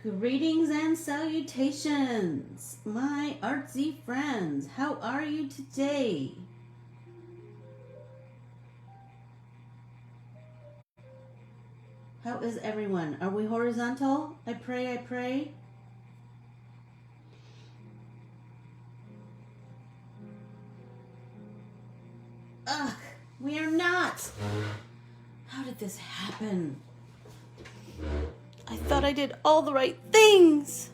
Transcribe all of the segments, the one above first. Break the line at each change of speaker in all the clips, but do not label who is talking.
Greetings and salutations, my artsy friends. How are you today? How is everyone? Are we horizontal? I pray. Ugh, we are not. How did this happen? I thought I did all the right things.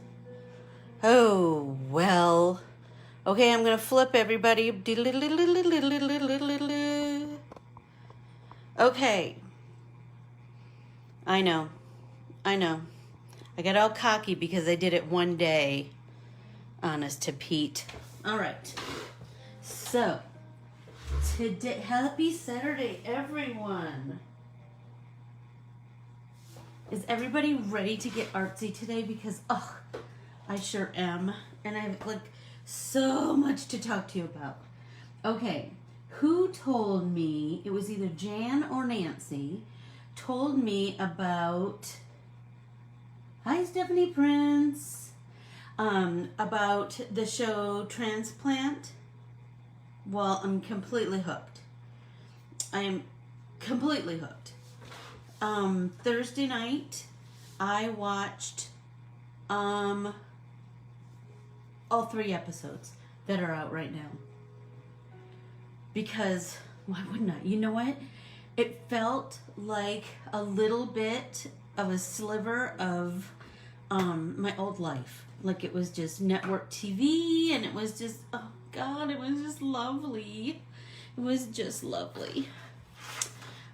Oh, well. Okay, I'm going to flip everybody. Okay. I know. I got all cocky because I did it one day. Honest to Pete. All right. So, today, happy Saturday, everyone. Is everybody ready to get artsy today? Because, I sure am. And I have, so much to talk to you about. Okay, who told me, it was either Jan or Nancy, told me about, hi Stephanie Prince, about the show Transplant? Well, I'm completely hooked. I am completely hooked. Thursday night, I watched all 3 episodes that are out right now. Because, why wouldn't I? You know what? It felt like a little bit of a sliver of my old life. Like it was just network TV, and it was just, oh God, it was just lovely. It was just lovely.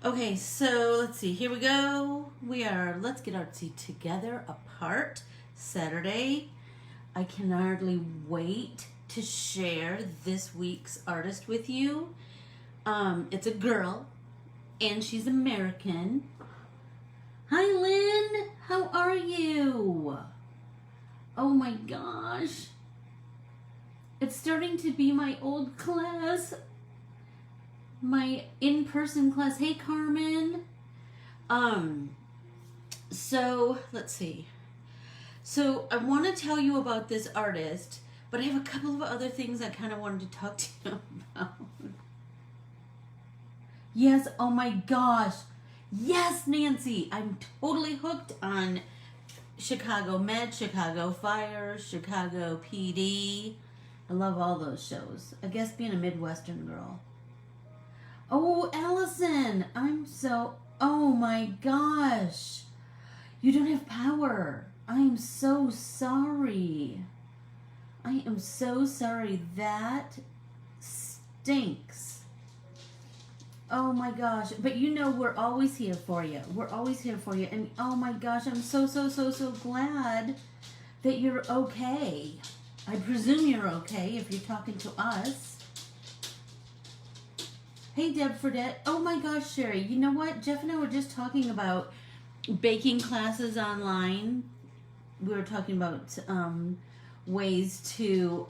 Okay, so let's see. Here we go. Let's Get Artsy Together apart. Saturday. I can hardly wait to share this week's artist with you. It's a girl, and she's American. Hi, Lynn. How are you? Oh my gosh. It's starting to be my old class. My in-person class. Hey, Carmen. So let's see. So I want to tell you about this artist, but I have a couple of other things I kind of wanted to talk to you about. Yes, oh my gosh. Yes, Nancy. I'm totally hooked on Chicago Med, Chicago Fire, Chicago PD. I love all those shows. I guess being a Midwestern girl. Oh, Allison, oh my gosh. You don't have power. I'm so sorry. I am so sorry. That stinks. Oh my gosh. But you know we're always here for you. We're always here for you. And oh my gosh, I'm so glad that you're okay. I presume you're okay if you're talking to us. Hey, Deb Fredette. Oh my gosh, Sherry. You know what? Jeff and I were just talking about baking classes online. We were talking about ways to...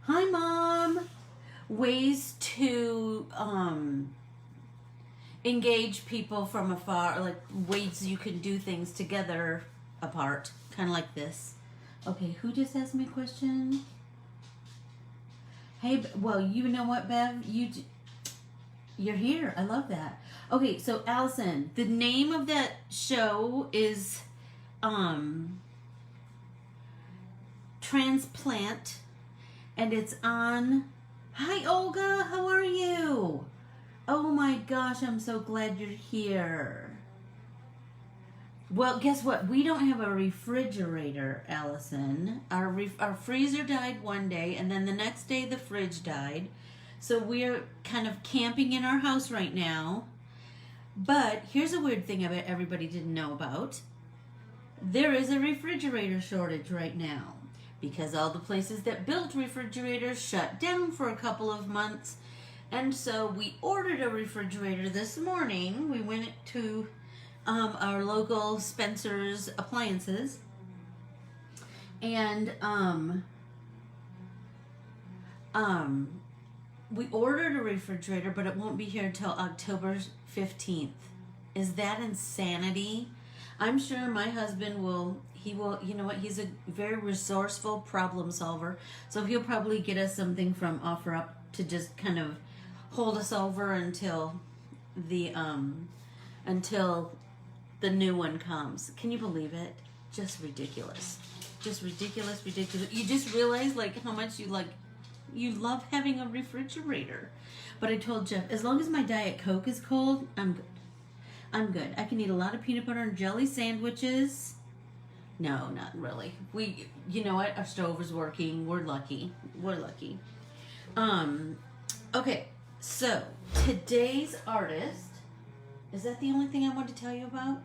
Hi, Mom. Ways to engage people from afar. Like ways you can do things together apart. Kind of like this. Okay, who just asked me a question? Hey, well, you know what, Bev? You're here. I love that. Okay, so Allison, the name of that show is Transplant, and it's on... Hi, Olga. How are you? Oh my gosh, I'm so glad you're here. Well, guess what? We don't have a refrigerator, Allison. Our freezer died one day, and then the next day the fridge died. So we're kind of camping in our house right now. But here's a weird thing I bet everybody didn't know about. There is a refrigerator shortage right now because all the places that built refrigerators shut down for a couple of months. And so we ordered a refrigerator this morning. We went to... our local Spencer's Appliances, and we ordered a refrigerator, but it won't be here until October 15th. Is that insanity? I'm sure my husband will, he will, you know what, he's a very resourceful problem solver. So he'll probably get us something from OfferUp to just kind of hold us over the um until the new one comes. Can you believe it? Just ridiculous. Just ridiculous, ridiculous. You just realize like how much you love having a refrigerator. But I told Jeff, as long as my Diet Coke is cold, I'm good. I'm good. I can eat a lot of peanut butter and jelly sandwiches. No, not really. You know what? Our stove is working. We're lucky. We're lucky. Okay. So today's artist, is that the only thing I want to tell you about?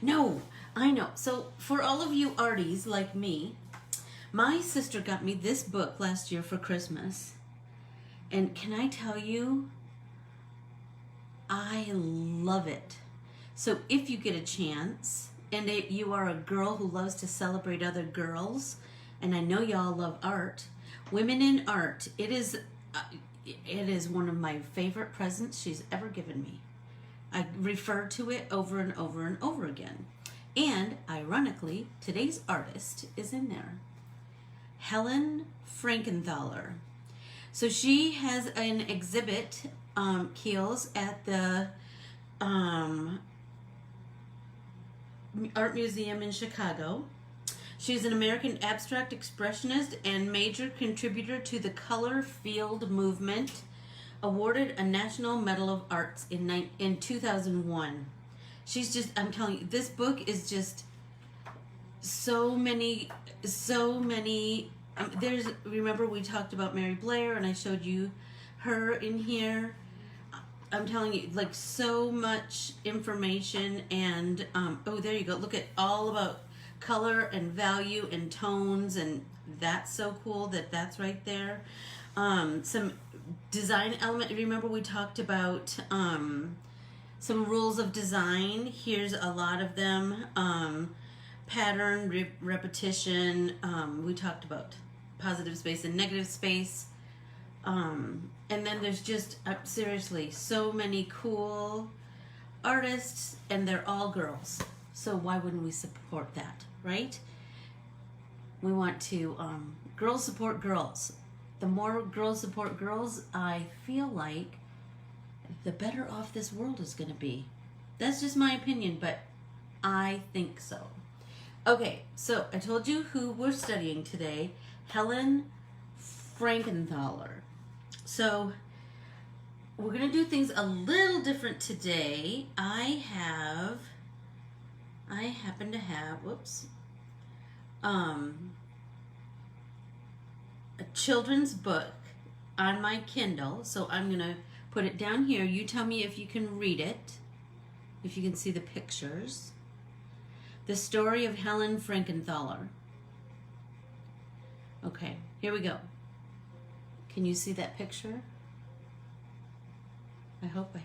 No, I know. So for all of you arties like me, my sister got me this book last year for Christmas. And can I tell you, I love it. So if you get a chance, and you are a girl who loves to celebrate other girls, and I know y'all love art, Women in Art, it is one of my favorite presents she's ever given me. I refer to it over and over and over again. And ironically, today's artist is in there. Helen Frankenthaler. So she has an exhibit, Keels, at the Art Museum in Chicago. She's an American abstract expressionist and major contributor to the color field movement, awarded a National Medal of Arts in 2001. She's just, I'm telling you, this book is just so many, remember we talked about Mary Blair and I showed you her in here. I'm telling you, like, so much information, and oh, there you go. Look at all about color and value and tones, and that's so cool that's right there. Some design element. Remember we talked about some rules of design. Here's a lot of them. Pattern, repetition. We talked about positive space and negative space. And then there's just, seriously, so many cool artists, and they're all girls. So why wouldn't we support that, right? We want to, girls support girls. The more girls support girls, I feel like the better off this world is going to be. That's just my opinion, but I think so. Okay, so I told you who we're studying today. Helen Frankenthaler. So we're going to do things a little different today. I happen to have, a children's book on my Kindle. So I'm going to put it down here. You tell me if you can read it, if you can see the pictures. The Story of Helen Frankenthaler. Okay, here we go. Can you see that picture? I hope. Do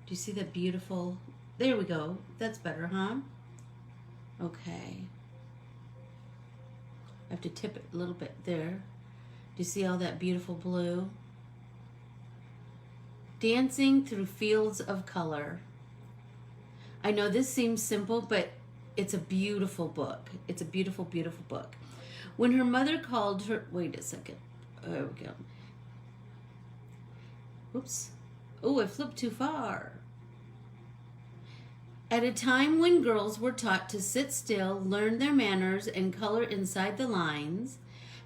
you see that beautiful? There we go. That's better, huh? Okay. I have to tip it a little bit there. Do you see all that beautiful blue? Dancing through fields of color. I know this seems simple, but it's a beautiful book. It's a beautiful, beautiful book. When her mother called her, wait a second. There we go. Oops. Oh, I flipped too far. At a time when girls were taught to sit still, learn their manners, and color inside the lines,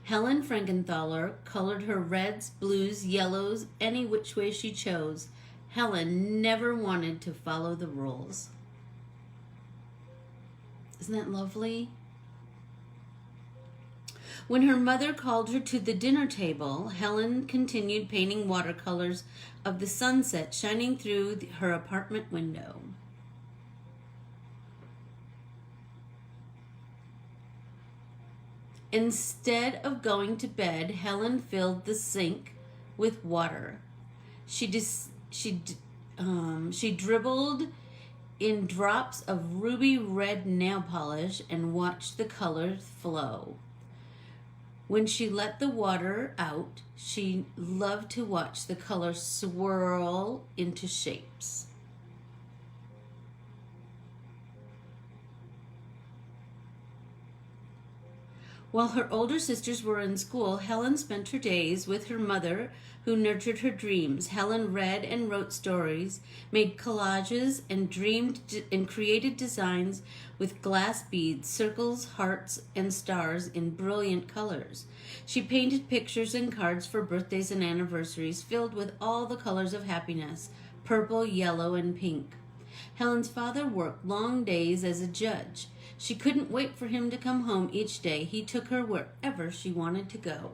Helen Frankenthaler colored her reds, blues, yellows, any which way she chose. Helen never wanted to follow the rules. Isn't that lovely? When her mother called her to the dinner table, Helen continued painting watercolors of the sunset shining through her apartment window. Instead of going to bed, Helen filled the sink with water. She dribbled in drops of ruby red nail polish and watched the colors flow. When she let the water out, she loved to watch the colors swirl into shapes. While her older sisters were in school, Helen spent her days with her mother, who nurtured her dreams. Helen read and wrote stories, made collages, and dreamed and created designs with glass beads, circles, hearts, and stars in brilliant colors. She painted pictures and cards for birthdays and anniversaries filled with all the colors of happiness, purple, yellow, and pink. Helen's father worked long days as a judge. She couldn't wait for him to come home each day. He took her wherever she wanted to go.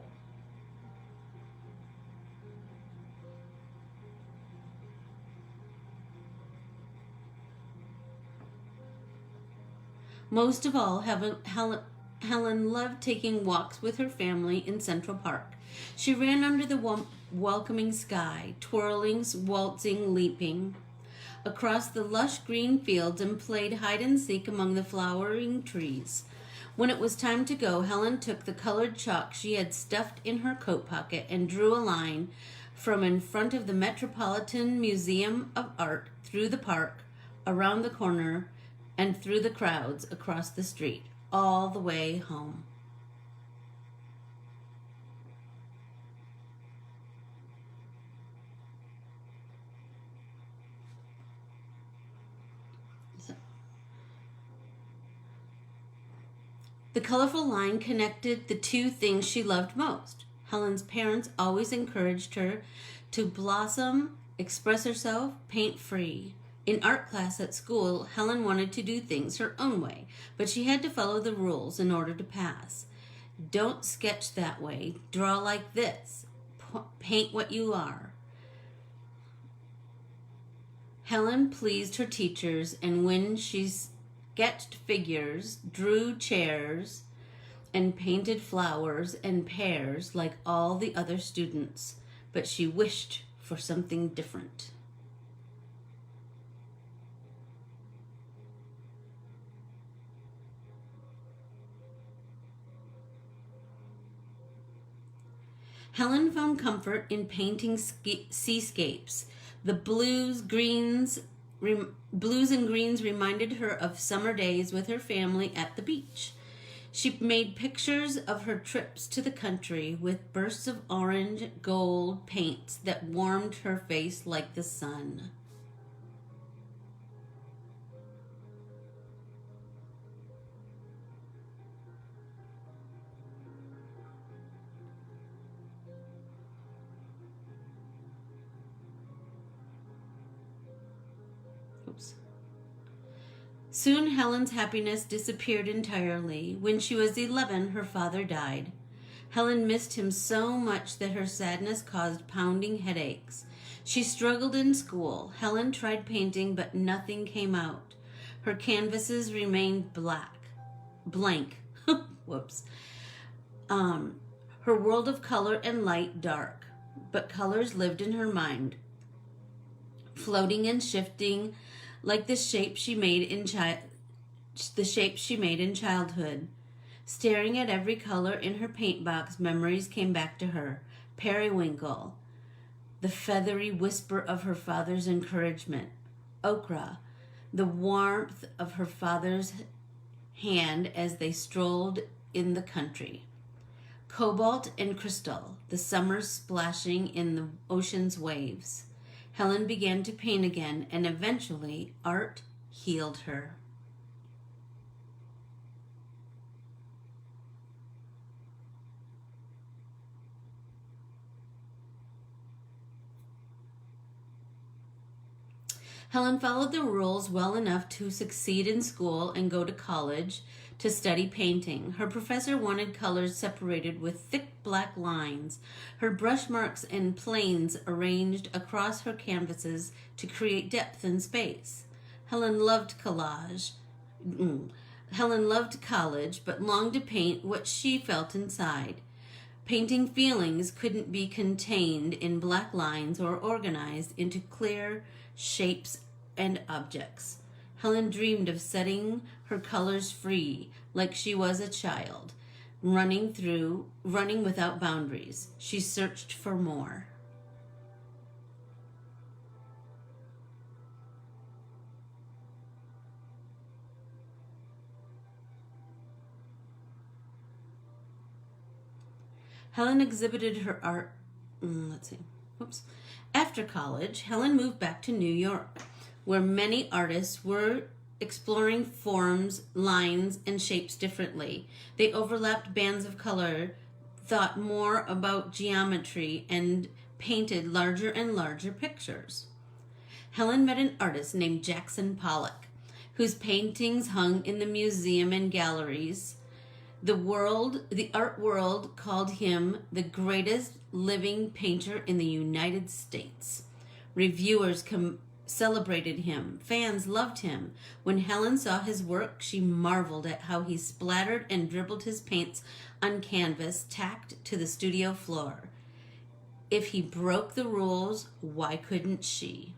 Most of all, Helen loved taking walks with her family in Central Park. She ran under the welcoming sky, twirling, waltzing, leaping across the lush green fields and played hide and seek among the flowering trees. When it was time to go, Helen took the colored chalk she had stuffed in her coat pocket and drew a line from in front of the Metropolitan Museum of Art through the park, around the corner, and through the crowds across the street, all the way home. The colorful line connected the two things she loved most. Helen's parents always encouraged her to blossom, express herself, paint free. In art class at school, Helen wanted to do things her own way, but she had to follow the rules in order to pass. Don't sketch that way. Draw like this. Paint what you are. Helen pleased her teachers, and when she sketched figures, drew chairs, and painted flowers and pears like all the other students, but she wished for something different. Helen found comfort in painting seascapes. The blues and greens reminded her of summer days with her family at the beach. She made pictures of her trips to the country with bursts of orange, gold paints that warmed her face like the sun. Soon Helen's happiness disappeared entirely. When she was 11, her father died. Helen missed him so much that her sadness caused pounding headaches. She struggled in school. Helen tried painting, but nothing came out. Her canvases remained blank. Whoops. Her world of color and light dark, but colors lived in her mind, floating and shifting like the shapes she made in childhood. Staring at every color in her paint box, memories came back to her. Periwinkle, the feathery whisper of her father's encouragement. Ochre, the warmth of her father's hand as they strolled in the country. Cobalt and crystal, the summer splashing in the ocean's waves. Helen began to paint again, and eventually art healed her. Helen followed the rules well enough to succeed in school and go to college to study painting. Her professor wanted colors separated with thick black lines, her brush marks and planes arranged across her canvases to create depth and space. Helen loved college, but longed to paint what she felt inside. Painting feelings couldn't be contained in black lines or organized into clear shapes and objects. Helen dreamed of setting her colors free, like she was a child, running without boundaries. She searched for more. Helen exhibited her art. Let's see. Whoops. After college, Helen moved back to New York, where many artists were exploring forms, lines, and shapes differently. They overlapped bands of color, thought more about geometry, and painted larger and larger pictures. Helen met an artist named Jackson Pollock, whose paintings hung in the museum and galleries. The art world called him the greatest living painter in the United States. Reviewers celebrated him. Fans loved him. When Helen saw his work, she marveled at how he splattered and dribbled his paints on canvas tacked to the studio floor. If he broke the rules, why couldn't she?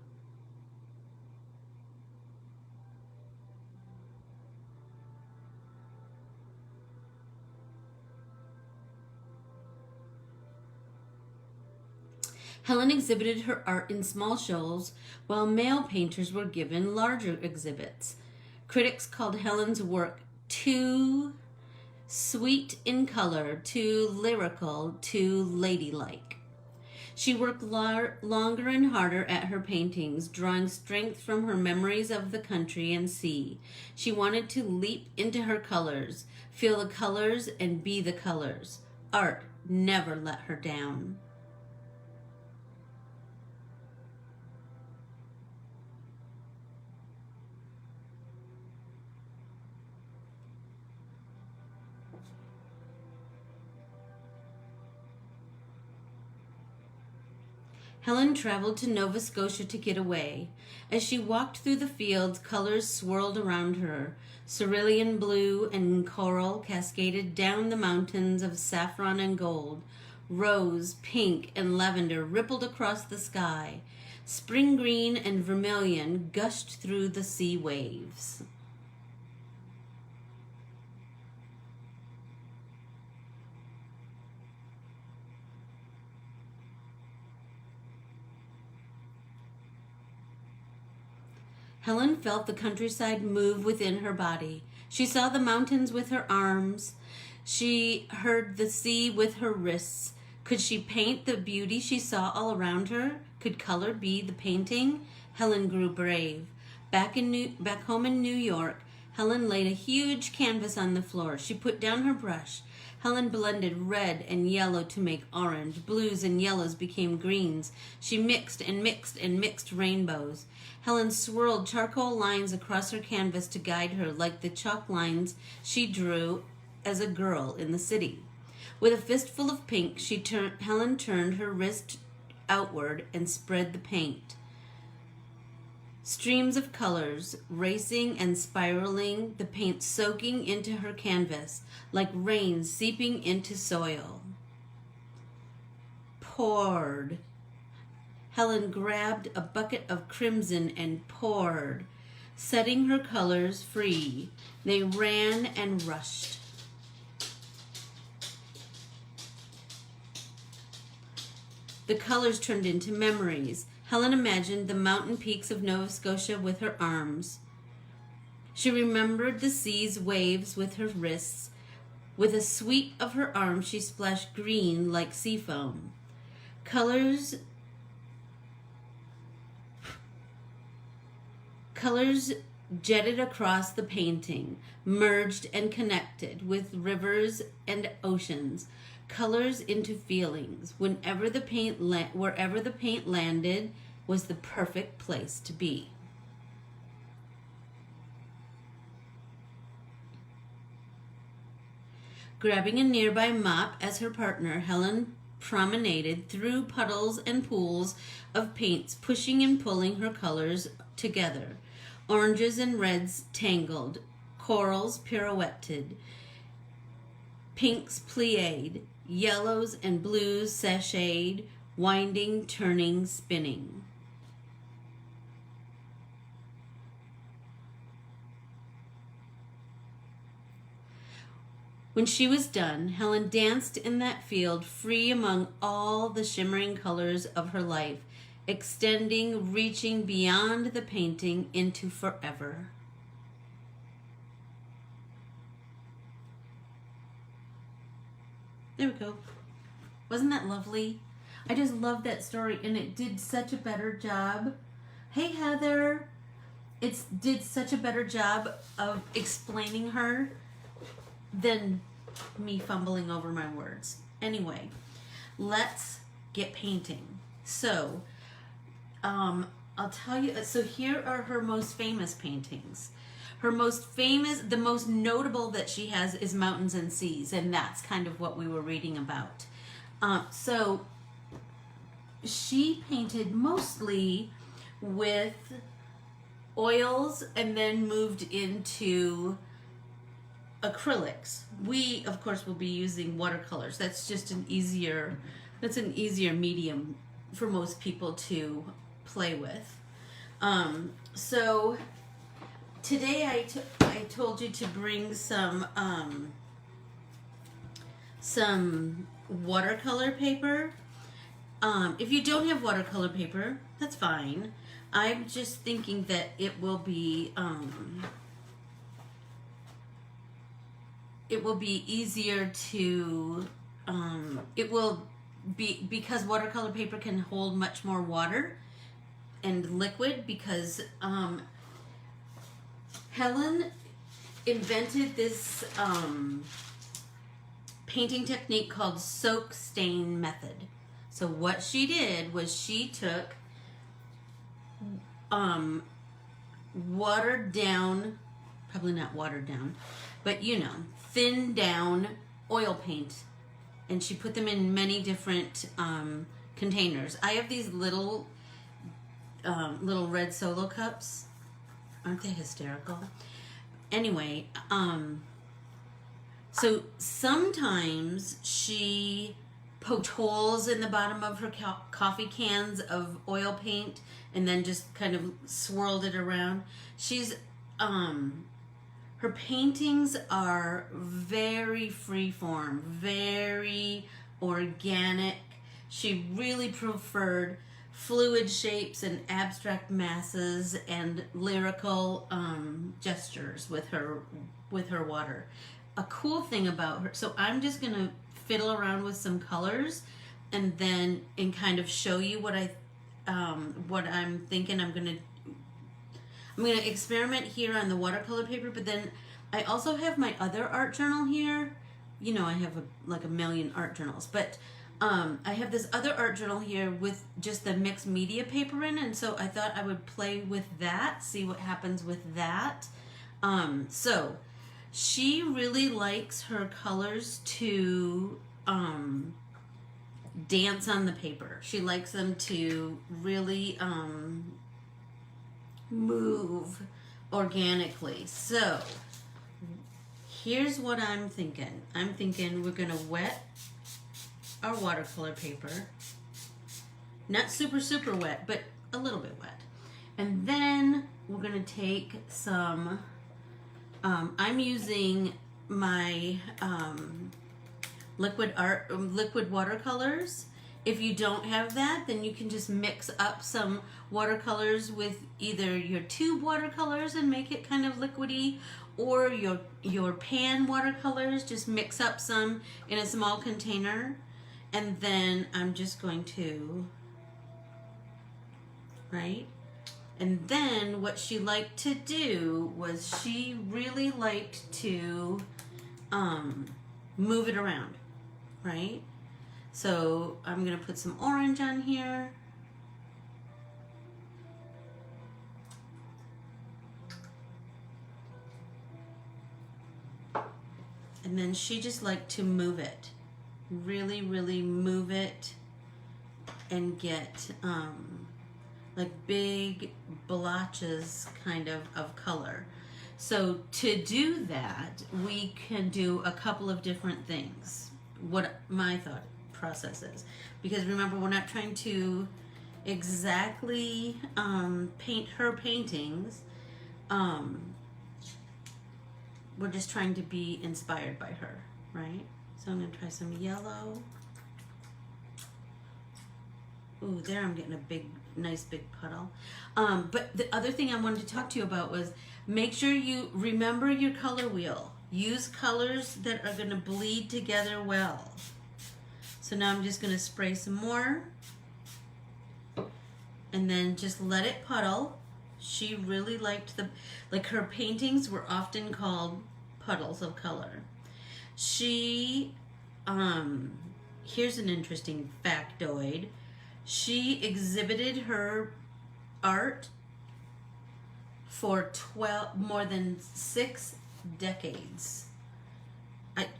Helen exhibited her art in small shows, while male painters were given larger exhibits. Critics called Helen's work too sweet in color, too lyrical, too ladylike. She worked longer and harder at her paintings, drawing strength from her memories of the country and sea. She wanted to leap into her colors, feel the colors, and be the colors. Art never let her down. Helen traveled to Nova Scotia to get away. As she walked through the fields, colors swirled around her. Cerulean blue and coral cascaded down the mountains of saffron and gold. Rose, pink, and lavender rippled across the sky. Spring green and vermilion gushed through the sea waves. Helen felt the countryside move within her body. She saw the mountains with her arms. She heard the sea with her wrists. Could she paint the beauty she saw all around her? Could color be the painting? Helen grew brave. Back home in New York, Helen laid a huge canvas on the floor. She put down her brush. Helen blended red and yellow to make orange. Blues and yellows became greens. She mixed and mixed and mixed rainbows. Helen swirled charcoal lines across her canvas to guide her, like the chalk lines she drew as a girl in the city. With a fistful of pink, Helen turned her wrist outward and spread the paint. Streams of colors racing and spiraling, the paint soaking into her canvas like rain seeping into soil. Poured. Helen grabbed a bucket of crimson and poured, setting her colors free. They ran and rushed. The colors turned into memories. Helen imagined the mountain peaks of Nova Scotia with her arms. She remembered the sea's waves with her wrists. With a sweep of her arm, she splashed green like sea foam. Colors jetted across the painting, merged and connected with rivers and oceans. Colors into feelings. Wherever the paint landed was the perfect place to be. Grabbing a nearby mop as her partner, Helen promenaded through puddles and pools of paints, pushing and pulling her colors together. Oranges and reds tangled, corals pirouetted, pinks plied, yellows and blues sashayed, winding, turning, spinning. When she was done, Helen danced in that field, free among all the shimmering colors of her life, extending, reaching beyond the painting into forever. There we go. Wasn't that lovely? I just love that story, and it did such a better job. Hey, Heather. It did such a better job of explaining her than me fumbling over my words. Anyway, let's get painting. So, I'll tell you, so here are her most famous paintings. Her most famous, the most notable that she has is Mountains and Seas, and that's kind of what we were reading about. So, she painted mostly with oils and then moved into acrylics. We, of course, will be using watercolors. That's just an easier medium for most people to play with. So today I told you to bring some watercolor paper. If you don't have watercolor paper, that's fine. I'm just thinking that it will be easier to it will be, because watercolor paper can hold much more water and liquid, because Helen invented this painting technique called soak stain method. So what she did was she took watered down, probably not watered down, but thinned down oil paint, and she put them in many different containers. I have these little red Solo cups. Aren't they hysterical? Anyway, so sometimes she poked holes in the bottom of her coffee cans of oil paint and then just kind of swirled it around. She's her paintings are very freeform, very organic. She really preferred fluid shapes and abstract masses and lyrical gestures with her water. A cool thing about her, so I'm just gonna fiddle around with some colors and kind of show you what I'm thinking. I'm gonna experiment here on the watercolor paper, but then I also have my other art journal here. I have like a million art journals, but I have this other art journal here with just the mixed media paper in, and so I thought I would play with that, see what happens with that. So she really likes her colors to dance on the paper. She likes them to really move organically. So here's what I'm thinking. I'm thinking we're gonna wet our watercolor paper. Not super, super wet, but a little bit wet. And then we're gonna take some, I'm using my liquid watercolors. If you don't have that, then you can just mix up some watercolors with either your tube watercolors and make it kind of liquidy, or your pan watercolors. Just mix up some in a small container, and then I'm just going to, right? And then what she liked to do was she really liked to move it around, right? So I'm gonna put some orange on here. And then she just liked to move it. Really, really move it and get like big blotches kind of color. So to do that, we can do a couple of different things. What my thought process is, because remember, we're not trying to exactly paint her paintings. We're just trying to be inspired by her, right? So I'm gonna try some yellow. Ooh, there I'm getting a nice big puddle. But the other thing I wanted to talk to you about was, make sure you remember your color wheel. Use colors that are gonna bleed together well. So now I'm just going to spray some more. And then just let it puddle. She really liked her paintings were often called puddles of color. She, here's an interesting factoid. She exhibited her art for more than 6 decades.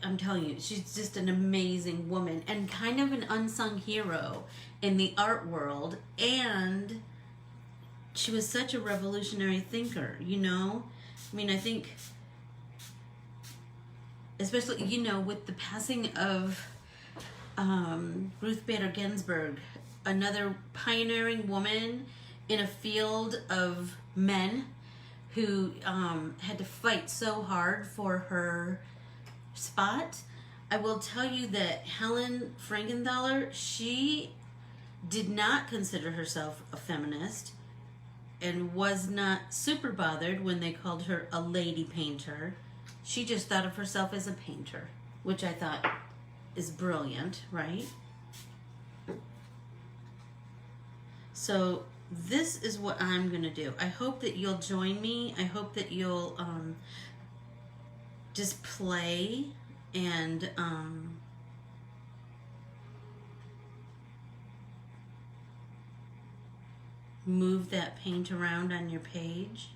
I'm telling you, she's just an amazing woman and kind of an unsung hero in the art world. And she was such a revolutionary thinker, you know? I mean, I think, especially, you know, with the passing of Ruth Bader Ginsburg, another pioneering woman in a field of men who had to fight so hard for her spot. I will tell you that Helen Frankenthaler, she did not consider herself a feminist and was not super bothered when they called her a lady painter. She just thought of herself as a painter, which I thought is brilliant, right? So this is what I'm going to do. I hope that you'll join me. I hope that you'll just play and move that paint around on your page.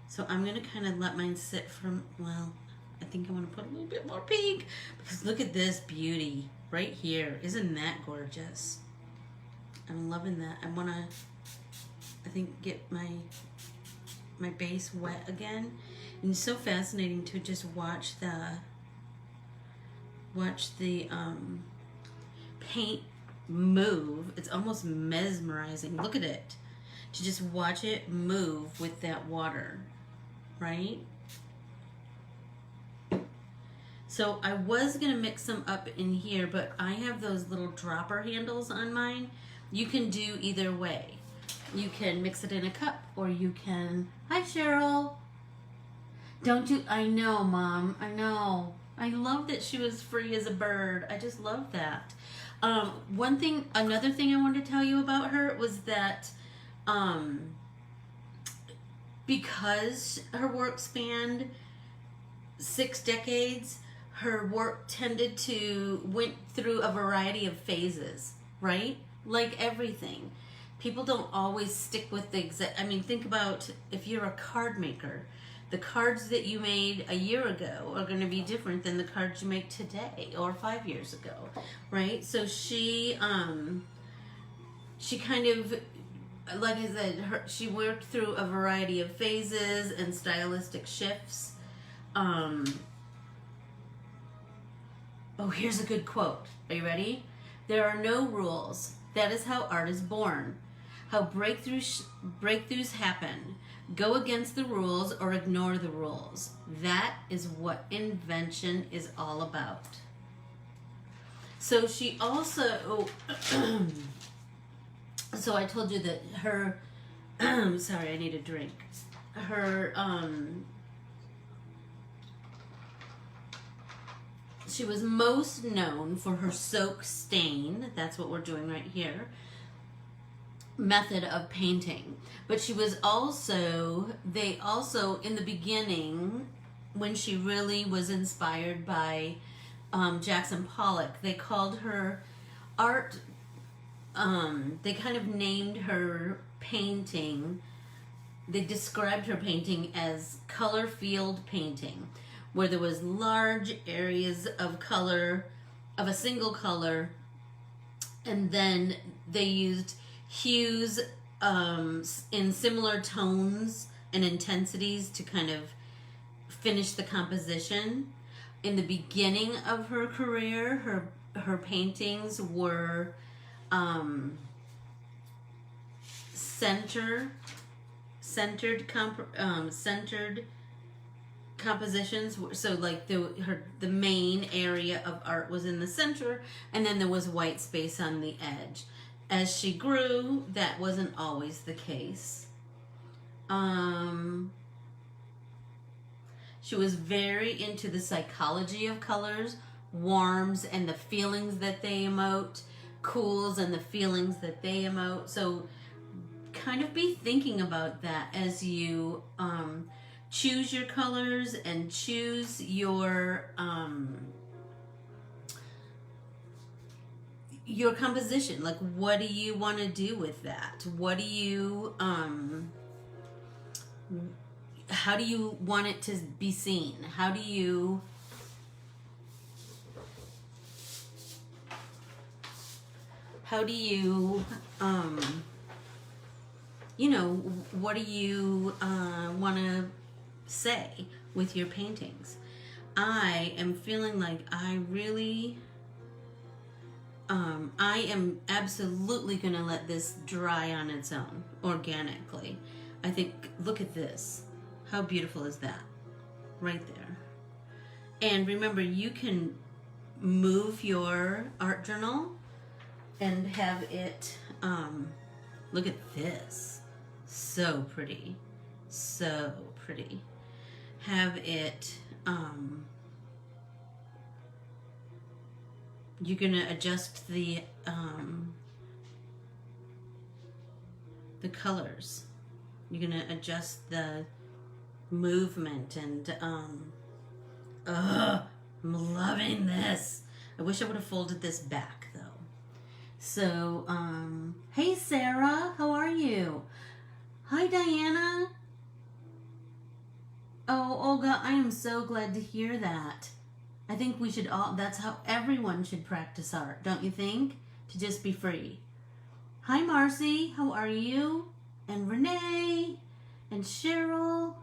So I'm going to kind of let mine sit from, well, I think I want to put a little bit more pink because look at this beauty right here. Isn't that gorgeous? I'm loving that. I want to, I think, get my base wet again. And it's so fascinating to just watch the paint move. It's almost mesmerizing. Look at it. To just watch it move with that water, right? So I was going to mix some up in here, but I have those little dropper handles on mine. You can do either way. You can mix it in a cup, or you can... Hi, Cheryl. Don't you... I know, Mom. I know. I love that she was free as a bird. I just love that. Another thing I wanted to tell you about her was that because her work spanned 6 decades, her work went through a variety of phases, right? Like everything. People don't always stick with the exact... I mean, think about if you're a card maker. The cards that you made a year ago are going to be different than the cards you make today or 5 years ago, right? So she kind of, like I said, she worked through a variety of phases and stylistic shifts. Oh, here's a good quote. Are you ready? There are no rules. That is how art is born. How breakthroughs happen. Go against the rules or ignore the rules. That is what invention is all about. So she also, so I told you that her, sorry, I need a drink. Her, she was most known for her soak stain. That's what we're doing right here. Method of painting. But she was they also in the beginning, when she really was inspired by Jackson Pollock, they called her art, they kind of named her painting, they described her painting as color field painting, where there was large areas of color, of a single color, and then they used hues in similar tones and intensities to kind of finish the composition. In the beginning of her career, her paintings were centered compositions. So like the main area of art was in the center, and then there was white space on the edge. As she grew, that wasn't always the case. She was very into the psychology of colors, warms and the feelings that they emote, cools and the feelings that they emote. So kind of be thinking about that as you choose your colors and choose your composition. Like, what do you want to do with that? What do you how do you want it to be seen? How do you you know, what do you want to say with your paintings? I am feeling like I am absolutely going to let this dry on its own organically. I think, look at this. How beautiful is that? Right there. And remember, you can move your art journal and have it, look at this. So pretty. So pretty. Have it, you're going to adjust the colors. You're going to adjust the movement and, I'm loving this. I wish I would have folded this back though. So, hey Sarah, how are you? Hi Diana. Oh, Olga, I am so glad to hear that. I think we should all, that's how everyone should practice art, don't you think? To just be free. Hi Marcy, how are you? And Renee, and Cheryl.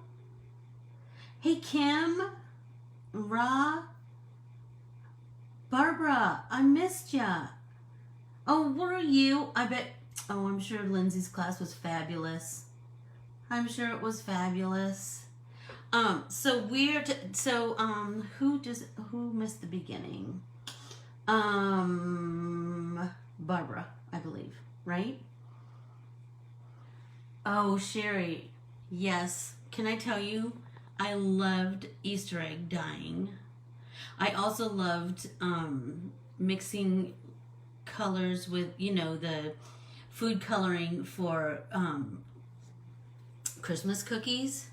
Hey Kim, Ra, Barbara, I missed ya. Oh, were you? I bet, oh, I'm sure Lindsay's class was fabulous. I'm sure it was fabulous. So who missed the beginning? Barbara, I believe, right? Oh, Sherry, yes. Can I tell you, I loved Easter egg dyeing. I also loved mixing colors with, you know, the food coloring for Christmas cookies.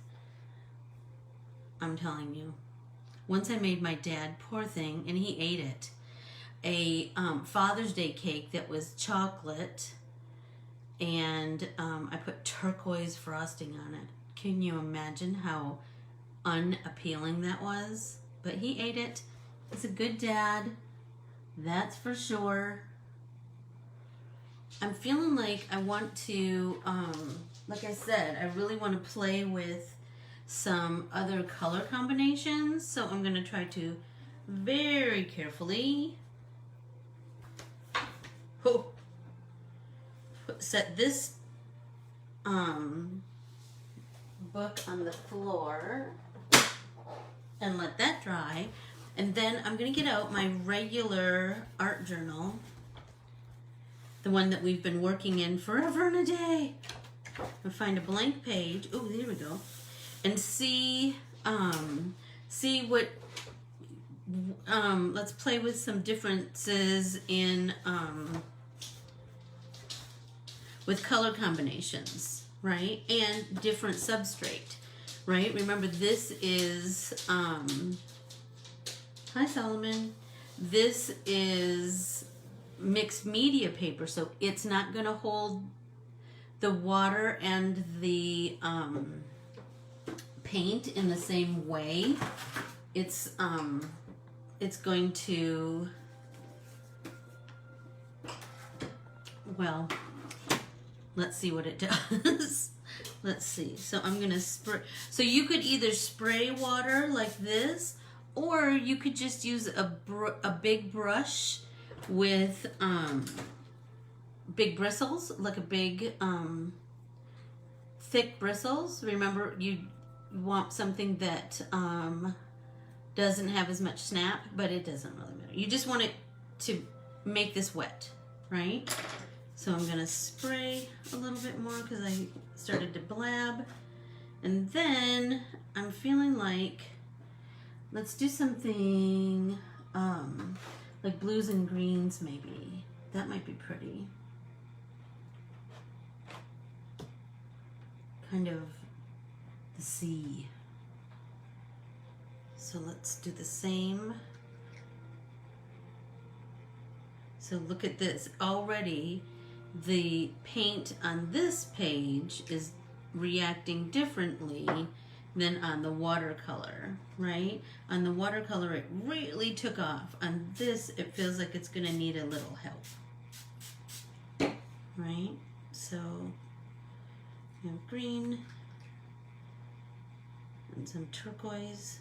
I'm telling you. Once I made my dad, poor thing, and he ate it, a Father's Day cake that was chocolate, and I put turquoise frosting on it. Can you imagine how unappealing that was? But he ate it. He's a good dad, that's for sure. I'm feeling like I want to, like I said, I really want to play with some other color combinations. So I'm going to try to very carefully set this book on the floor and let that dry. And then I'm going to get out my regular art journal, the one that we've been working in forever and a day, and find a blank page. Oh, there we go. And see what, let's play with some differences in, with color combinations, right? And different substrate, right? Remember, this is, hi Solomon, this is mixed media paper, so it's not going to hold the water and the paint in the same way. It's going to, well, let's see what it does. Let's see. So I'm going to spray. So you could either spray water like this, or you could just use a big brush with big bristles, like a big thick bristles. Remember, you want something that doesn't have as much snap, but it doesn't really matter. You just want it to make this wet, right? So I'm going to spray a little bit more because I started to blab. And then I'm feeling like, let's do something, like blues and greens maybe. That might be pretty. Kind of the sea. So let's do the same. So look at this. Already the paint on this page is reacting differently than on the watercolor, right? On the watercolor it really took off. On this it feels like it's gonna need a little help, right? So you have green and some turquoise.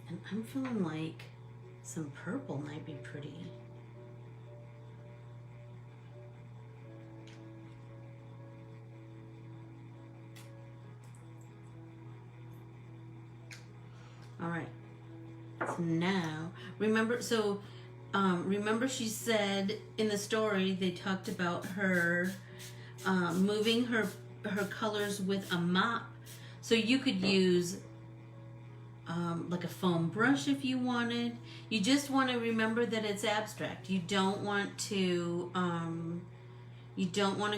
And I'm feeling like some purple might be pretty. All right. So now, remember she said in the story they talked about her moving her colors with a mop. So you could use like a foam brush if you wanted. You just want to remember that it's abstract. You don't want to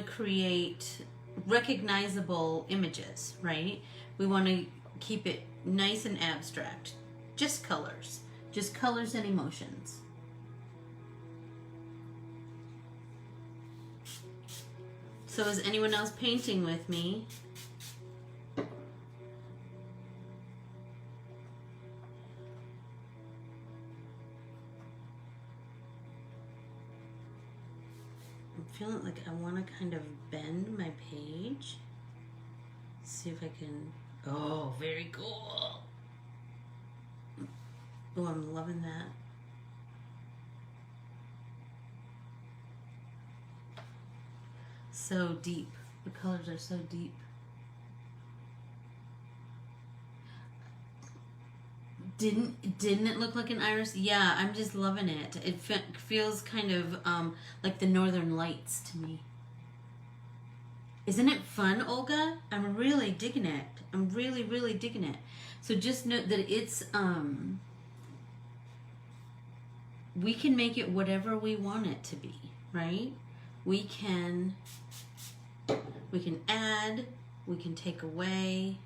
create recognizable images, right? We want to keep it nice and abstract. Just colors and emotions. So is anyone else painting with me? Feeling like I want to kind of bend my page. See if I can. Oh, very cool. Oh, I'm loving that. So deep. The colors are so deep. Didn't it look like an iris? Yeah, I'm just loving it. It feels kind of like the Northern Lights to me. Isn't it fun, Olga? I'm really digging it. I'm really, really digging it. So just note that it's we can make it whatever we want it to be, right? We can add, we can take away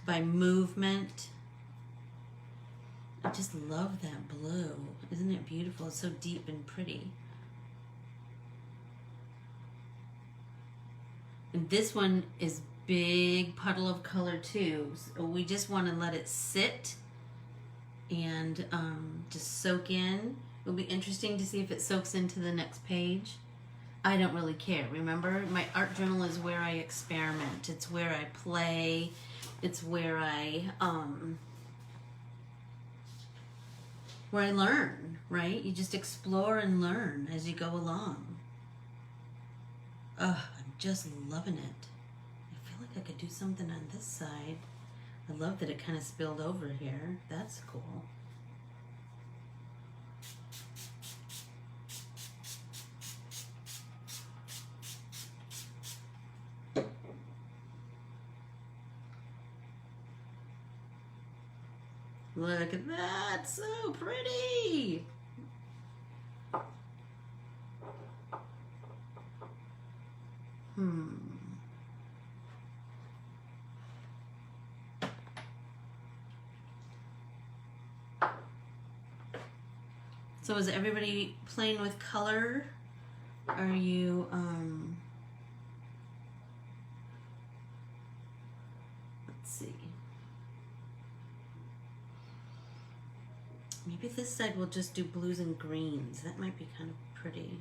by movement. I just love that blue. Isn't it beautiful? It's so deep and pretty. And this one is big puddle of color too. So we just want to let it sit and just soak in. It'll be interesting to see if it soaks into the next page. I don't really care. Remember, my art journal is where I experiment. It's where I play. It's where I learn, right? You just explore and learn as you go along. Oh, I'm just loving it. I feel like I could do something on this side. I love that it kind of spilled over here. That's cool. Look at that, so pretty. So is everybody playing with color? Are you, let's see. Maybe this side we'll just do blues and greens. That might be kind of pretty.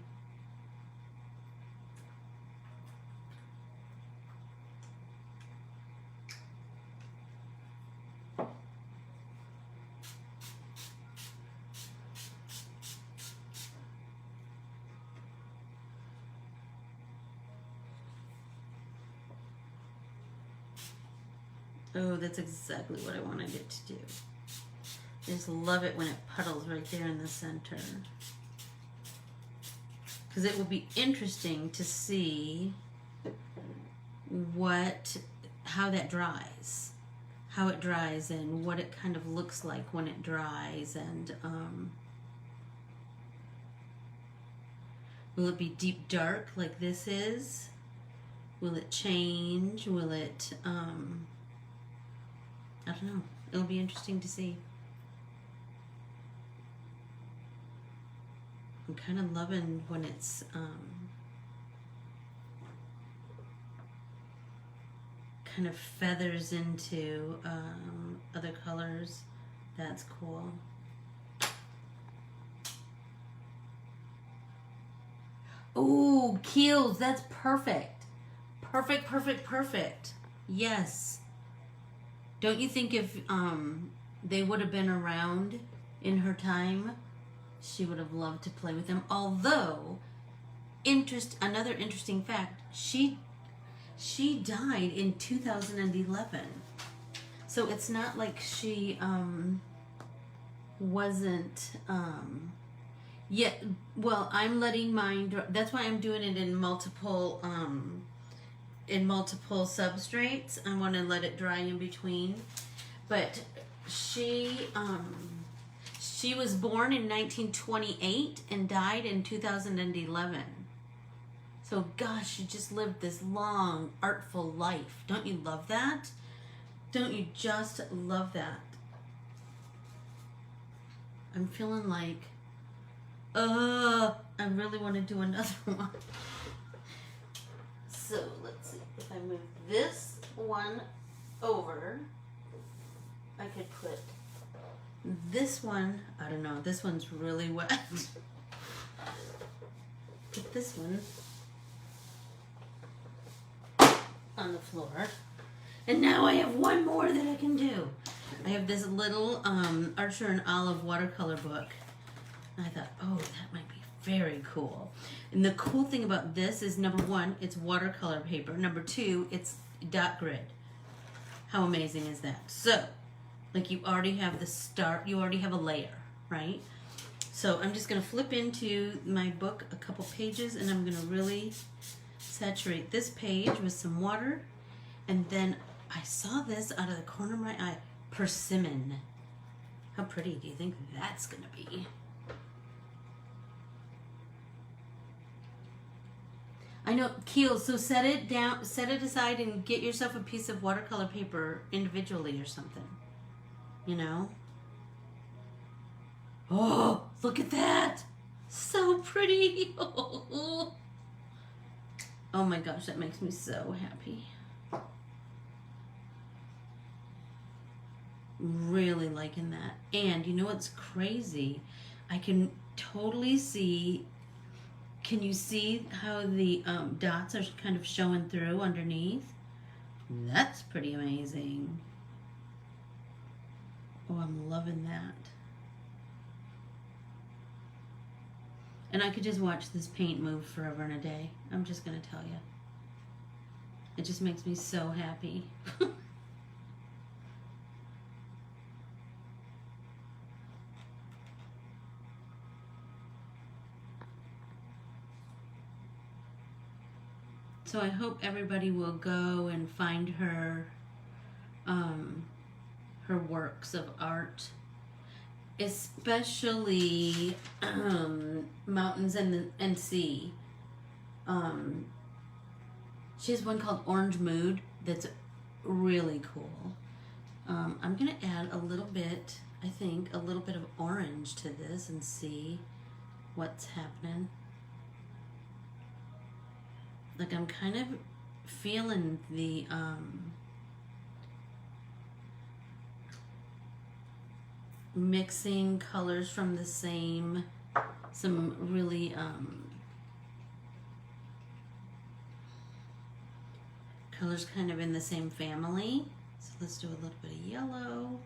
Oh, that's exactly what I wanted it to do. I just love it when it puddles right there in the center. Because it will be interesting to see how that dries, how it dries, and what it kind of looks like when it dries, and will it be deep dark like this is? Will it change? Will it, I don't know. It'll be interesting to see. I'm kind of loving when it's kind of feathers into other colors. That's cool. Oh, Keels, that's perfect. Perfect, perfect, perfect. Yes. Don't you think if they would have been around in her time, she would have loved to play with them? Although, another interesting fact, she died in 2011. So it's not like she wasn't yet. Well, I'm letting mine dry. That's why I'm doing it in multiple substrates. I want to let it dry in between. But she was born in 1928 and died in 2011. So gosh, she just lived this long, artful life. Don't you love that? Don't you just love that? I'm feeling like, I really want to do another one. So let's see, if I move this one over, I could put this one, I don't know, this one's really wet. Put this one on the floor. And now I have one more that I can do. I have this little Archer and Olive watercolor book. And I thought, oh, that might be very cool. And the cool thing about this is, number one, it's watercolor paper. Number two, it's dot grid. How amazing is that? So, like, you already have the start, you already have a layer, right? So I'm just going to flip into my book a couple pages, and I'm going to really saturate this page with some water. And then I saw this out of the corner of my eye. Persimmon. How pretty do you think that's going to be? I know, Keel, so set it down, set it aside and get yourself a piece of watercolor paper individually or something. You know? Oh, look at that. So pretty. Oh my gosh, that makes me so happy. Really liking that. And you know what's crazy? I can totally see, can you see how the dots are kind of showing through underneath? That's pretty amazing. Oh, I'm loving that. And I could just watch this paint move forever and a day. I'm just going to tell you. It just makes me so happy. So I hope everybody will go and find her her works of art, especially Mountains and Sea. She has one called Orange Mood that's really cool. I'm gonna add a little bit, I think, a little bit of orange to this and see what's happening. Like, I'm kind of feeling the mixing colors from the same, some really colors kind of in the same family. So let's do a little bit of yellow.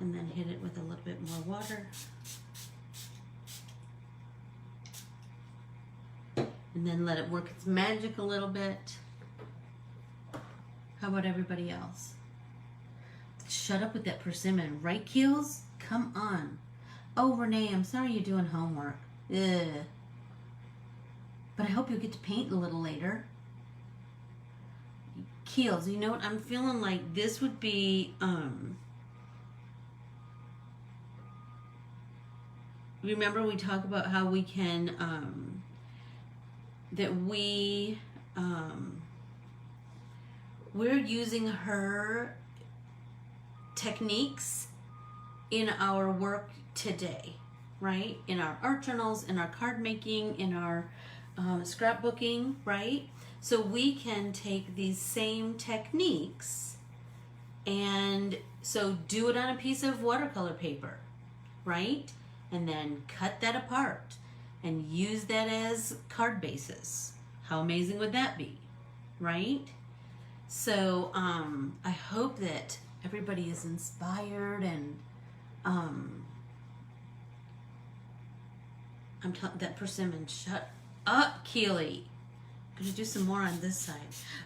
And then hit it with a little bit more water. And then let it work its magic a little bit. How about everybody else? Shut up with that persimmon, right, Keels? Come on. Oh, Renee, I'm sorry you're doing homework. Ugh. But I hope you'll get to paint a little later. Keels, you know what? I'm feeling like this would be, remember we talk about how we can, we're using her techniques in our work today, right? In our art journals, in our card making, in our scrapbooking, right? So we can take these same techniques and so do it on a piece of watercolor paper, right? And then cut that apart and use that as card bases. How amazing would that be, right? So I hope that everybody is inspired and I'm telling that persimmon, shut up, Keely. Could you do some more on this side?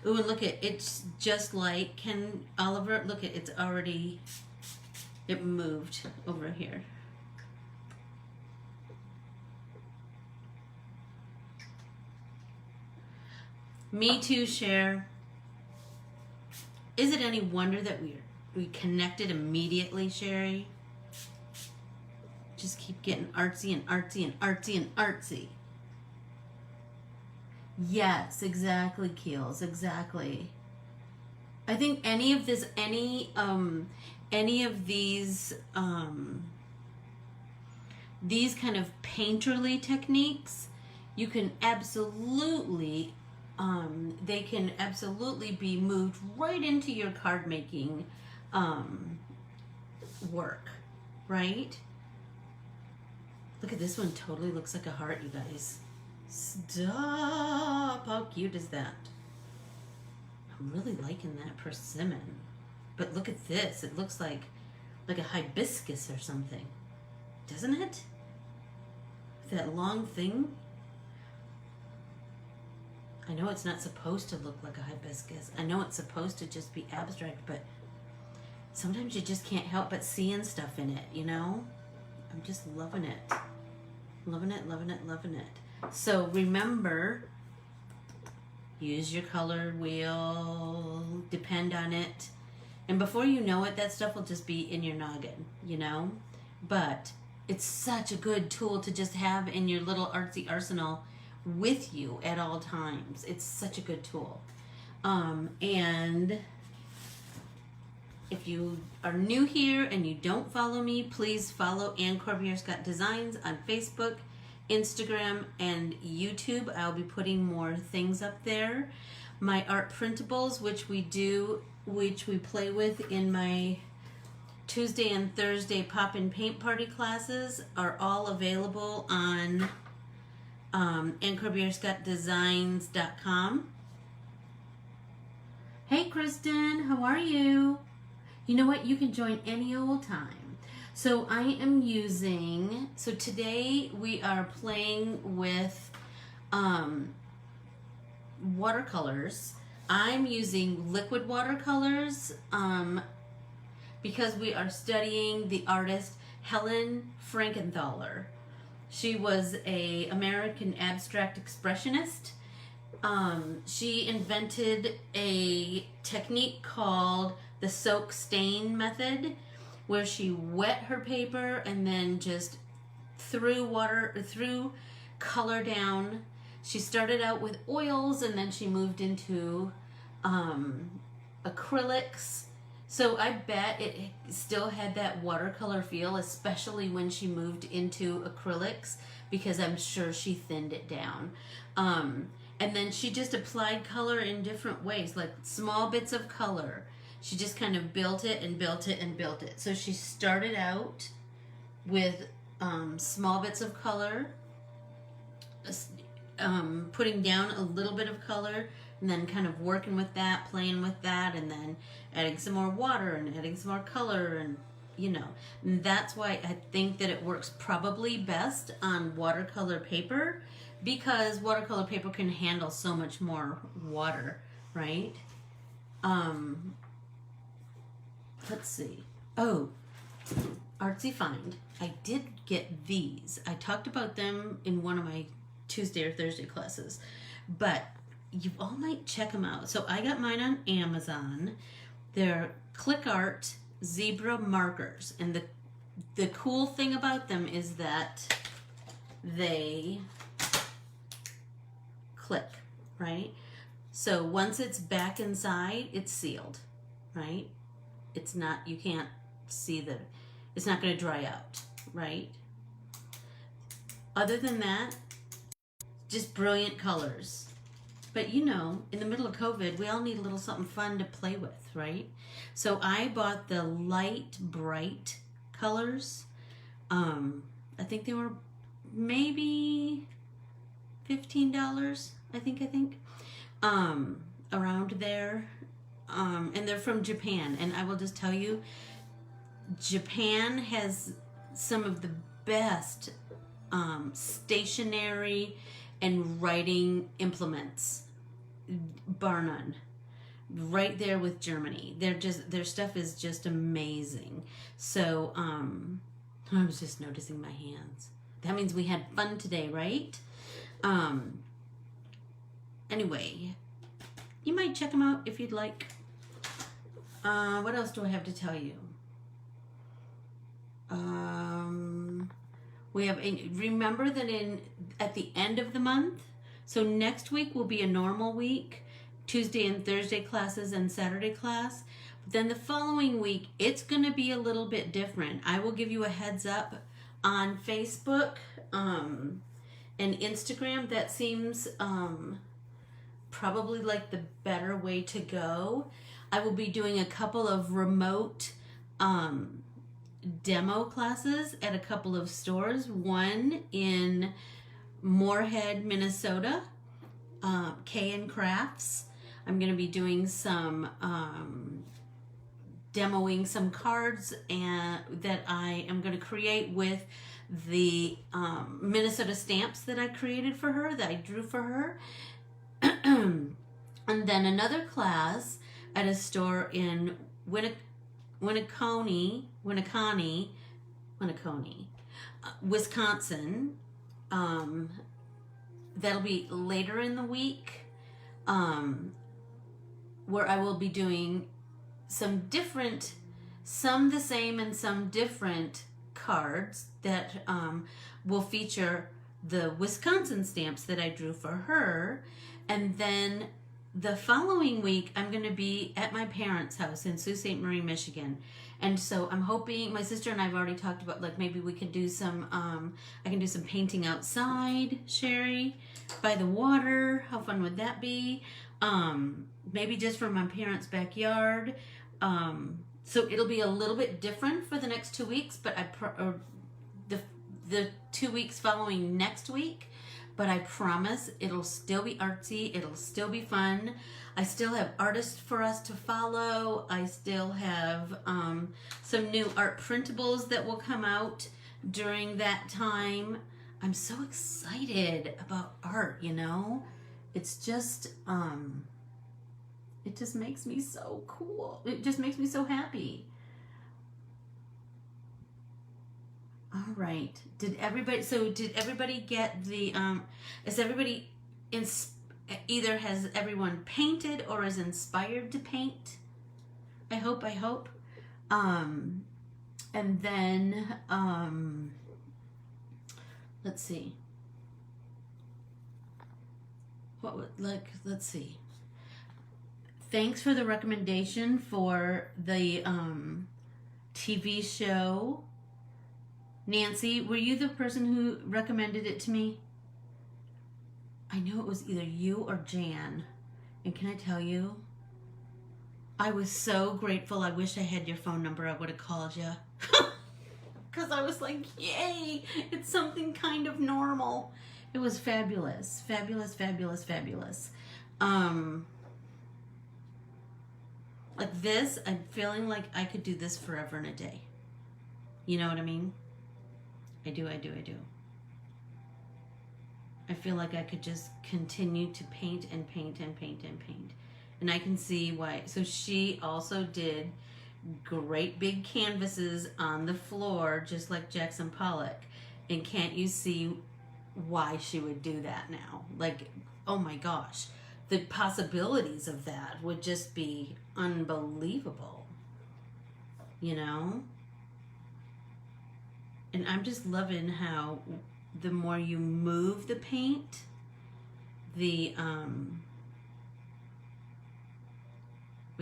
Ooh, and look at it's just like Ken Oliver. Look at it's already it moved over here. Me too, Cher. Is it any wonder that we connected immediately, Sherry? Just keep getting artsy and artsy and artsy and artsy. Yes, exactly, Keels, exactly. I think any of this, any of these kind of painterly techniques, you can absolutely, they can absolutely be moved right into your card making work, right? Look at this one, totally looks like a heart, you guys. Stop! How cute is that? I'm really liking that persimmon. But look at this. It looks like a hibiscus or something. Doesn't it? That long thing. I know it's not supposed to look like a hibiscus. I know it's supposed to just be abstract, but sometimes you just can't help but seeing stuff in it, you know? I'm just loving it. Loving it, loving it, loving it. So remember, use your color wheel, depend on it. And before you know it, that stuff will just be in your noggin, you know? But it's such a good tool to just have in your little artsy arsenal with you at all times. It's such a good tool. And if you are new here and you don't follow me, please follow Ann Corbiere-Scott Designs on Facebook, Instagram, and YouTube. I'll be putting more things up there. My art printables, which we play with in my Tuesday and Thursday pop-in paint party classes, are all available on AnnCorbiereScottDesigns.com. Hey Kristen, how are you? You know what? You can join any old time. So I am using, so today we are playing with watercolors. I'm using liquid watercolors because we are studying the artist Helen Frankenthaler. She was an American abstract expressionist. She invented a technique called the soak stain method, where she wet her paper and then just threw color down. She started out with oils and then she moved into acrylics. So I bet it still had that watercolor feel, especially when she moved into acrylics, because I'm sure she thinned it down. And then she just applied color in different ways, like small bits of color. She just kind of built it and built it and built it. So she started out with small bits of color, putting down a little bit of color, and then kind of working with that, playing with that, and then adding some more water and adding some more color, and you know. And that's why I think that it works probably best on watercolor paper, because watercolor paper can handle so much more water, right? Let's see. Oh, artsy find. I did get these. I talked about them in one of my Tuesday or Thursday classes, but you all might check them out. So I got mine on Amazon. They're click art zebra markers, and the cool thing about them is that they click, right? So once it's back inside, it's sealed, right? It's not, you can't see it's not going to dry out, right? Other than that, just brilliant colors. But you know, in the middle of COVID, we all need a little something fun to play with, right? So I bought the light, bright colors. I think they were maybe $15, I think. Around there. And they're from Japan. And I will just tell you, Japan has some of the best stationery and writing implements, bar none. Right there with Germany. Their stuff is just amazing. So I was just noticing my hands. That means we had fun today, right? Anyway, you might check them out if you'd like. What else do I have to tell you? We have remember that at the end of the month, so next week will be a normal week, Tuesday and Thursday classes and Saturday class. But then the following week, it's going to be a little bit different. I will give you a heads up on Facebook and Instagram. That seems probably like the better way to go. I will be doing a couple of remote demo classes at a couple of stores. One in Moorhead, Minnesota, K & Crafts. I'm going to be doing some demoing some cards that I am going to create with the Minnesota stamps that I created for her, that I drew for her. And then another class at a store in Winneconne, Wisconsin. That'll be later in the week, where I will be doing some the same and some different cards that will feature the Wisconsin stamps that I drew for her. And then the following week, I'm going to be at my parents' house in Sault Ste. Marie, Michigan. And so I'm hoping, my sister and I have already talked about, like, maybe we could do some, I can do some painting outside, Sherry, by the water. How fun would that be? Maybe just from my parents' backyard. So it'll be a little bit different for the next 2 weeks, but the 2 weeks following next week. But I promise it'll still be artsy. It'll still be fun. I still have artists for us to follow. I still have some new art printables that will come out during that time. I'm so excited about art, you know? It's just, it just makes me so cool. It just makes me so happy. All right. Did everybody get the, either has everyone painted or is inspired to paint? I hope. And then, let's see. Let's see. Thanks for the recommendation for the, TV show. Nancy, were you the person who recommended it to me? I knew it was either you or Jan. And can I tell you? I was so grateful. I wish I had your phone number. I would have called you. Because I was like, yay, it's something kind of normal. It was fabulous. Fabulous. Like this, I'm feeling like I could do this forever and a day. You know what I mean? I do. I feel like I could just continue to paint and paint. And I can see why. So she also did great big canvases on the floor, just like Jackson Pollock. And can't you see why she would do that now? Like, oh my gosh, the possibilities of that would just be unbelievable, you know? And I'm just loving how the more you move the paint, it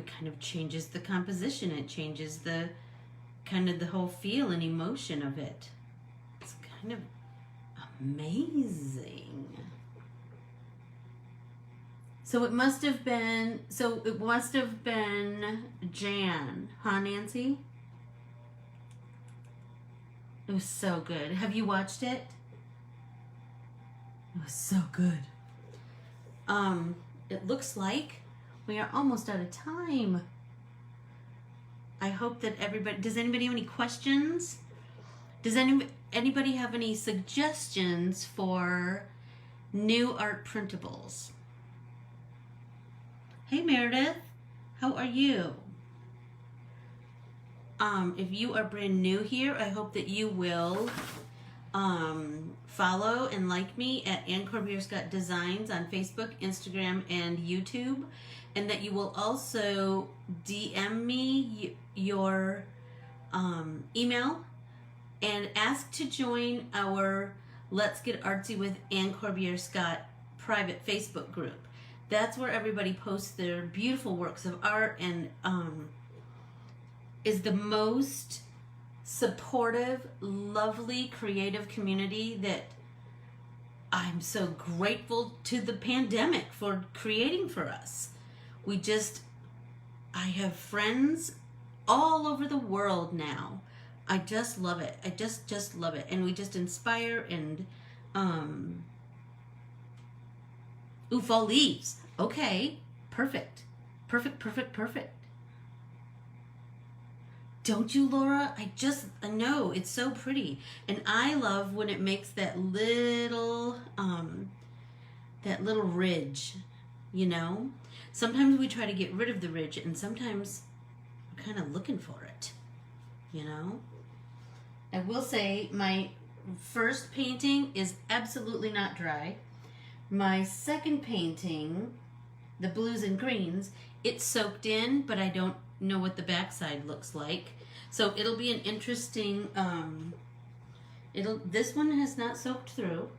kind of changes the composition. It changes the kind of the whole feel and emotion of it. It's kind of amazing. So it must have been Jan, huh, Nancy? It was so good. Have you watched it? It was so good. It looks like we are almost out of time. I hope that everybody, does anybody have any questions? Does anybody have any suggestions for new art printables? Hey Meredith, how are you? If you are brand new here, I hope that you will follow and like me at Corbiere-Scott Designs on Facebook, Instagram, and YouTube, and that you will also DM me your email and ask to join our Let's Get Artsy with Anne Corbiere-Scott private Facebook group. That's where everybody posts their beautiful works of art and is the most supportive, lovely, creative community that I'm so grateful to the pandemic for creating for us. I have friends all over the world now. I just love it. I just love it. And we just inspire and, ooh, fall leaves. Okay, perfect. Perfect. Don't you, Laura? I know, it's so pretty. And I love when it makes that little ridge, you know? Sometimes we try to get rid of the ridge, and sometimes we're kind of looking for it, you know? I will say my first painting is absolutely not dry. My second painting, the blues and greens, it's soaked in, but I don't know what the backside looks like. So it'll be an interesting, this one has not soaked through,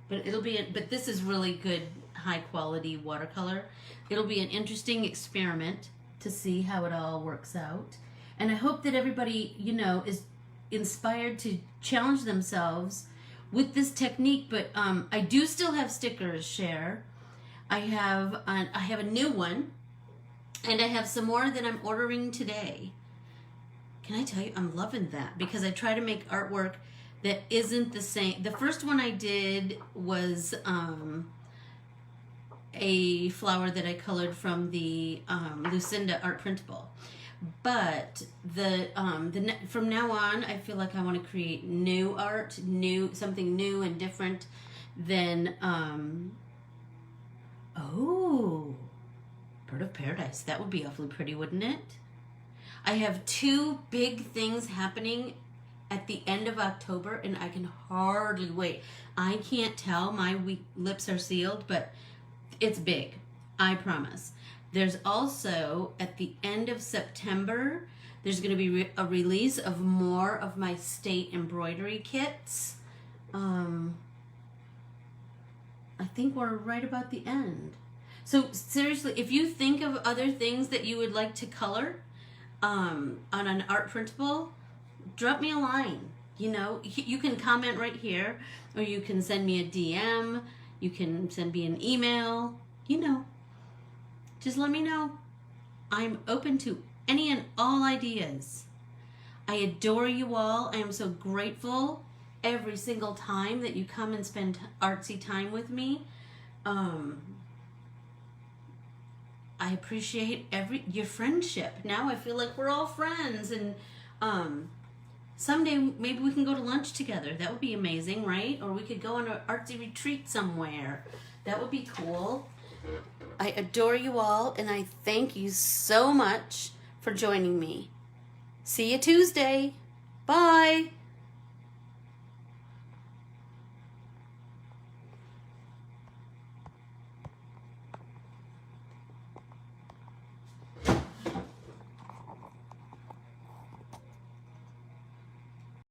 but but this is really good, high quality watercolor. It'll be an interesting experiment to see how it all works out. And I hope that everybody, you know, is inspired to challenge themselves with this technique. But I do still have stickers, Cher. I have a new one, and I have some more that I'm ordering today. Can I tell you, I'm loving that because I try to make artwork that isn't the same. The first one I did was a flower that I colored from the Lucinda art printable. But from now on, I feel like I want to create new art, something new and different than Bird of Paradise. That would be awfully pretty, wouldn't it? I have two big things happening at the end of October, and I can hardly wait. I can't tell. My lips are sealed, but it's big. I promise. There's also, at the end of September, there's going to be a release of more of my state embroidery kits. I think we're right about the end. So seriously, if you think of other things that you would like to color on an art printable, drop me a line. You know, you can comment right here, or you can send me a DM. You can send me an email. You know, just let me know. I'm open to any and all ideas. I adore you all. I am so grateful every single time that you come and spend artsy time with me. I appreciate your friendship. Now I feel like we're all friends, and someday maybe we can go to lunch together. That would be amazing, right? Or we could go on an artsy retreat somewhere. That would be cool. I adore you all, and I thank you so much for joining me. See you Tuesday. Bye.